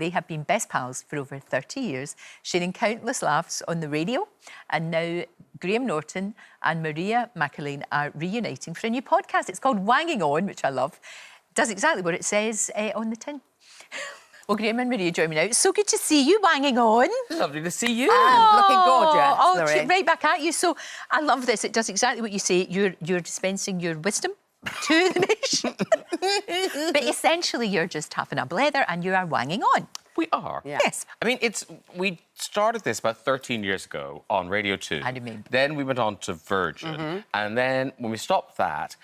They have been best pals for over 30 years, sharing countless laughs on the radio. And now Graham Norton and Maria McErlane are reuniting for a new podcast. It's called Wanging On, which I love. Does exactly what it says on the tin. Well, Graham and Maria join me now. It's so good to see you, Wanging On. Lovely to see you. Looking gorgeous, Lorraine. Right back at you. So I love this. It does exactly what you say. You're dispensing your wisdom to the nation. But essentially, you're just having a blether and you are wanging on. We are. Yeah. Yes. I mean, we started this about 13 years ago on Radio 2. I remember. Then we went on to Virgin. And then when we stopped that,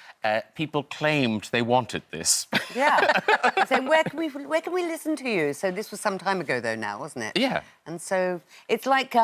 people claimed they wanted this. Yeah. So where can we listen to you? So this was some time ago, though, now, wasn't it? Yeah. And so it's like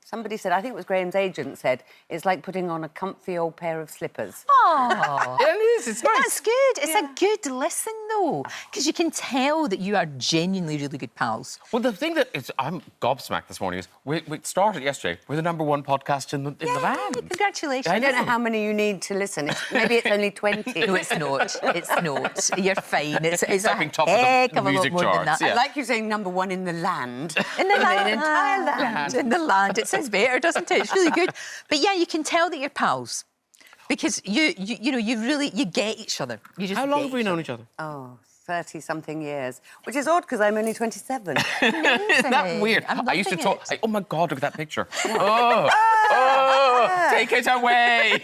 somebody said, I think it was Graham's agent said, it's like putting on a comfy old pair of slippers. Oh, It is, it's nice. that's good. It's a good listen, though, because you can tell that you are genuinely really good pals. Well, the thing that I'm gobsmacked this morning is we started yesterday. We're the #1 podcast in the land. Congratulations. I don't know how many you need to listen. Maybe it's only 20. No, it's not. It's not. You're fine. It's a Like being top heck of of the a lot music more than charts. that. Yeah. I like you saying #1 in the land. In the land. The entire land. In the land. It sounds better, doesn't it? It's really good. But yeah, you can tell that you're pals. Because you get each other. You just How long get have we known each other? Oh, 30-something years. Which is odd, because I'm only 27. Isn't That it? weird. I'm I used to loving talk. it. Oh my God! Look at that picture. Take it away.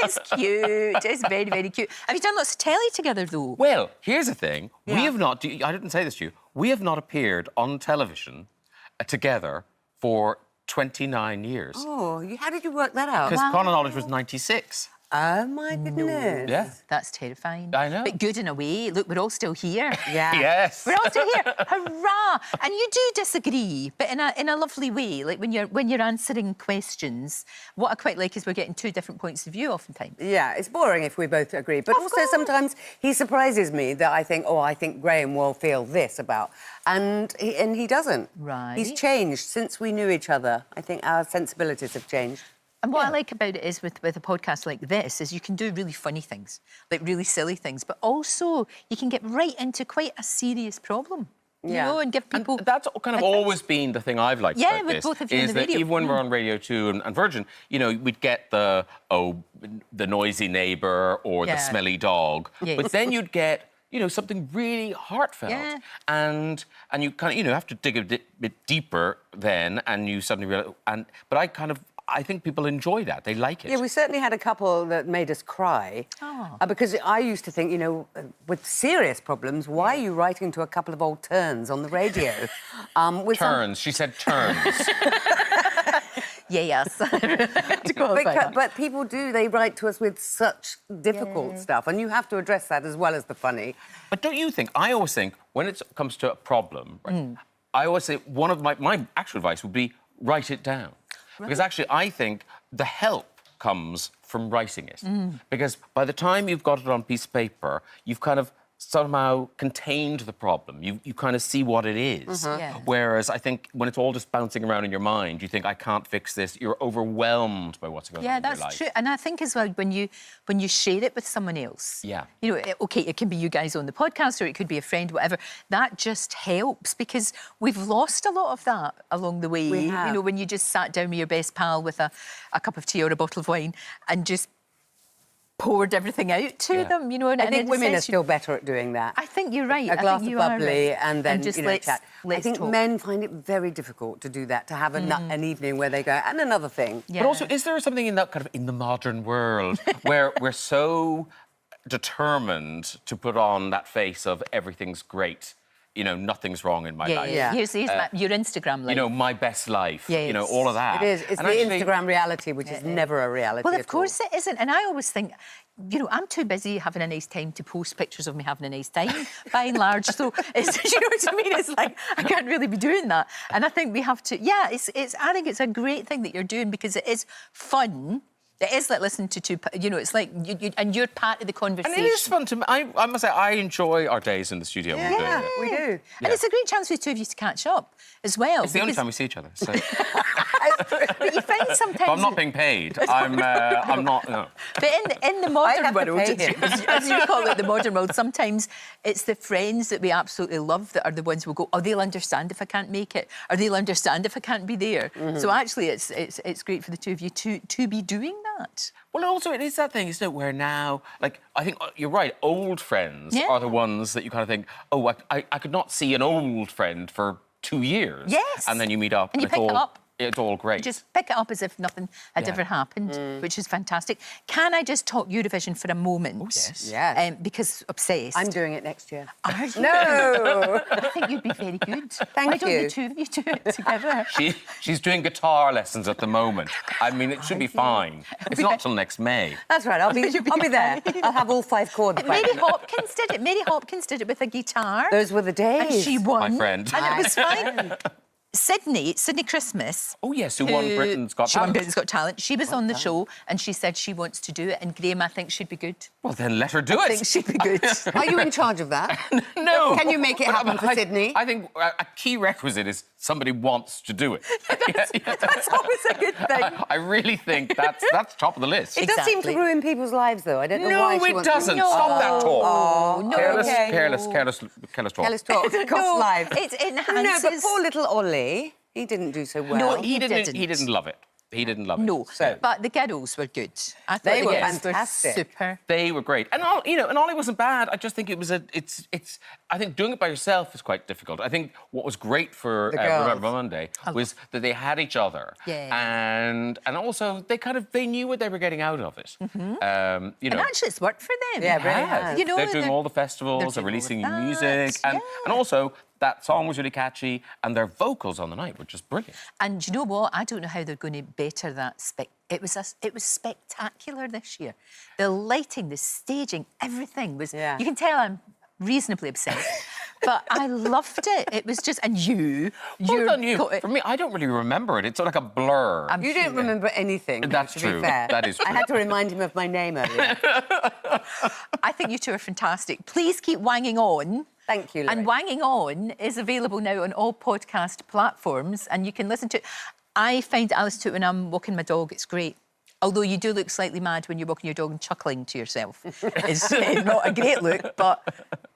It's cute. It's very, very cute. Have you done lots of telly together, though? Well, here's the thing. Yeah. We have not. I didn't say this to you. We have not appeared on television together for 29 years. Oh, how did you work that out? Because Common Knowledge was 96. Oh, my goodness. Yeah. That's terrifying. I know. But good in a way. Look, we're all still here. Yeah. Yes. We're all still here. Hurrah! And you do disagree, but in a lovely way. Like when you're answering questions, what I quite like is we're getting two different points of view oftentimes. Yeah, it's boring if we both agree. But also sometimes he surprises me that I think Graham will feel this about. And he doesn't. Right. He's changed since we knew each other. I think our sensibilities have changed. And what I like about it is with a podcast like this is you can do really funny things, like really silly things, but also you can get right into quite a serious problem, you know, and give people... And that's kind of always been the thing I've liked about with this. both of you in is the that video. even when we're on Radio 2 and Virgin, you know, we'd get the noisy neighbour or the smelly dog. Yes. But then you'd get, you know, something really heartfelt. Yeah. And you kind of, you know, have to dig a bit deeper then, and you suddenly realise... But I think people enjoy that. They like it. Yeah, we certainly had a couple that made us cry. Oh. Because I used to think, you know, with serious problems, why are you writing to a couple of old turns on the radio? Turns. She said turns. Yes. But people do. They write to us with such difficult stuff, and you have to address that as well as the funny. But don't you think... I always think, when it comes to a problem, right, I always say one of my actual advice would be write it down. Right. Because actually, I think the help comes from writing it. Because by the time you've got it on a piece of paper, you've kind of somehow contained the problem. You kind of see what it is. Yeah. Whereas I think when it's all just bouncing around in your mind, you think, I can't fix this. You're overwhelmed by what's going on in your life. Yeah, that's true. And I think as well, when you share it with someone else, you know, OK, it can be you guys on the podcast or it could be a friend, whatever, that just helps because we've lost a lot of that along the way. We have. You know, when you just sat down with your best pal with a cup of tea or a bottle of wine and just poured everything out to them, you know. I think women are still better at doing that. I think you're right. A glass of bubbly and then just you know, chat. I think talk. men find it very difficult to do that, to have an evening where they go, and another thing. Yeah. But also, is there something in that kind of in the modern world where we're so determined to put on that face of everything's great? You know, nothing's wrong in my life. Yeah. Here's your Instagram life. You know, my best life. Yes. You know, all of that. It is. It's And the actually, Instagram reality, which is never a reality. Well, of at course all. it isn't. And I always think, you know, I'm too busy having a nice time to post pictures of me having a nice time, by and large. So, it's, you know what I mean? It's like, I can't really be doing that. And I think we have to, I think it's a great thing that you're doing because it is fun. It is like listening to two... You know, it's like... and you're part of the conversation. And it is fun to... I must say, I enjoy our days in the studio when we're doing it. we do. And it's a great chance for the two of you to catch up as well. It's the only time we see each other, so... But you find sometimes... If I'm not being paid, I'm not... No. But in the modern world, pay him. as you call it, the modern world, sometimes it's the friends that we absolutely love that are the ones who'll go, oh, they'll understand if I can't make it, or they'll understand if I can't be there. So actually, it's great for the two of you to be doing that. Well, also, it is that thing, isn't it, where now, like, I think you're right, old friends are the ones that you kind of think, oh, I could not see an old friend for 2 years. Yes. And then you meet up And you pick it's it up. It's all great. You just pick it up as if nothing had ever happened, which is fantastic. Can I just talk Eurovision for a moment? Oh, yes. Yes. Because obsessed. I'm doing it next year. Are you? No! I think you'd be very good. Thank Why don't you. the two of you do it together? She's doing guitar lessons at the moment. I mean, it should be fine. It's not till next May. That's right, I'll be there. I'll have all 5 chords. Mary Hopkins did it. Mary Hopkins did it with a guitar. Those were the days. And she won. My friend. And it was fine. Sydney Christmas. Oh, yes, who won Britain's Got She won Talent. Britain's Got Talent. She was on the show and she said she wants to do it. And Graham, I think she'd be good. Well, then let her do I it. think she'd be good. Are you in charge of that? No. Can you make it happen for Sydney? I think a key requisite is somebody wants to do it. That's always a good thing. I really think that's top of the list. It does seem to ruin people's lives, though. I don't know why No, she it wants to. doesn't. Stop that talk. Oh, no. Careless, Okay. careless talk. Careless talk. Costs lives. It enhances... No, but poor little Ollie, he didn't do so well. No, He didn't. didn't love it. He didn't love it. No, So- but the girls were good. I thought They the were girls fantastic. super. They were great, and Ollie wasn't bad. I just think it was it's. I think doing it by yourself is quite difficult. I think what was great for The girls. Remember Monday was that they had each other, and also they knew what they were getting out of it. And actually, it's worked for them. Yeah, it really has. You know, they're doing all the festivals, they're doing all releasing of new that, music, and yeah. also that song was really catchy, and their vocals on the night were just brilliant. And you know what? I don't know how they're going to better that It was spectacular this year. The lighting, the staging, everything was... Yeah. You can tell I'm reasonably obsessed. But I loved it. It was just... And you're... Well done, you. For me, I don't really remember it. It's sort of like a blur. You don't remember anything. That's to true. Be fair. That is true. I had to remind him of my name earlier. I think you two are fantastic. Please keep wanging on. Thank you, Lorraine. And Wanging On is available now on all podcast platforms, and you can listen to it. I find I listen to it when I'm walking my dog. It's great. Although you do look slightly mad when you're walking your dog and chuckling to yourself. It's not a great look, but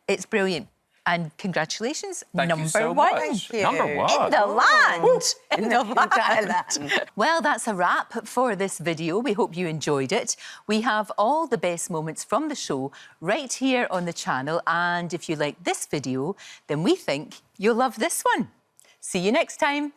it's brilliant. And congratulations, Thank number you so one. much. Thank you. Number one. In the land. In the entire land. Well, that's a wrap for this video. We hope you enjoyed it. We have all the best moments from the show right here on the channel. And if you like this video, then we think you'll love this one. See you next time.